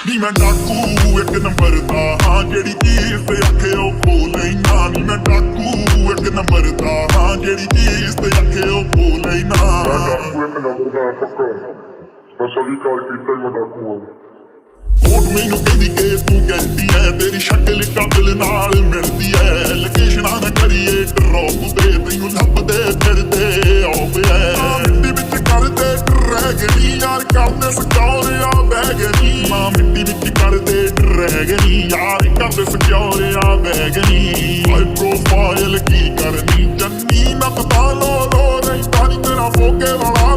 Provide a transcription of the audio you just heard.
ਨੀ ਮੈਂ ਡਾਕੂ ਇੱਕ ਨੰਬਰ ਦਾ ਹਾਂ, ਜਿਹੜੀ ਚੀਜ਼ ਤੇ ਅੱਖੇ ਉਹ ਖੋ ਲੈਣਾ। ਨੀ ਮੈਂ ਡਾਕੂ ਇੱਕ ਨੰਬਰ ਦਾ ਹਾਂ, ਜਿਹੜੀ ਚੀਜ਼ ਤੇ ਅੱਖੇ ਉਹ ਖੋ ਲੈਣਾ। ਮੈਂ ਡਾਕੂ ਇੱਕ ਨੰਬਰ ਦਾ ਪੱਕਾ, ਬਸ ਅਭੀ ਕਾਲ ਕੀਤਾ ਮੈਂ ਡਾਕੂ ਹਾਂ। ਕੋਟ ਮੈਨੂੰ ਕਹਿੰਦੀ ਕਿ ਤੂੰ ਕਹਿੰਦੀ ਐ, ਤੇਰੀ ਸ਼ਕਲ ਕਾਬਲ ਨਾਲ ਮਿਲਦੀ ਐ। ਲੋਕੇਸ਼ਨਾਂ ਨਾ ਕਰੀਏ ਡਰੋਪ ਤੇ ਤੈਨੂੰ ਲੱਭਦੇ ਫਿਰਦੇ ਆਉਂਦੇ ਐ। ਮਿੱਟੀ ਵਿੱਚ ਕਰਦੇ ਡਰੈਗਨੀ ਯਾਰ, ਕਰਦੇ ਸਕਿਉਰਿਆ ਬੈਗਨੀ। ਮਾਂ ਮਿੱਟੀ ਵਿੱਚ ਕਰਦੇ ਡਰੈਗਨੀ ਯਾਰ, ਕਰਦੇ ਸਕਿਉਰਿਆ ਬੈਗਨੀ। ਹਾਈ ਪ੍ਰੋਫਾਈਲ ਕੀ ਕਰਨੀ ਜੰਨੀ, ਨੱਕ ਤਾਂ ਲੋ ਰਹਿੰਦਾ ਨੀ ਤੇਰਾ ਮੋਗੇ ਵਾਲਾ।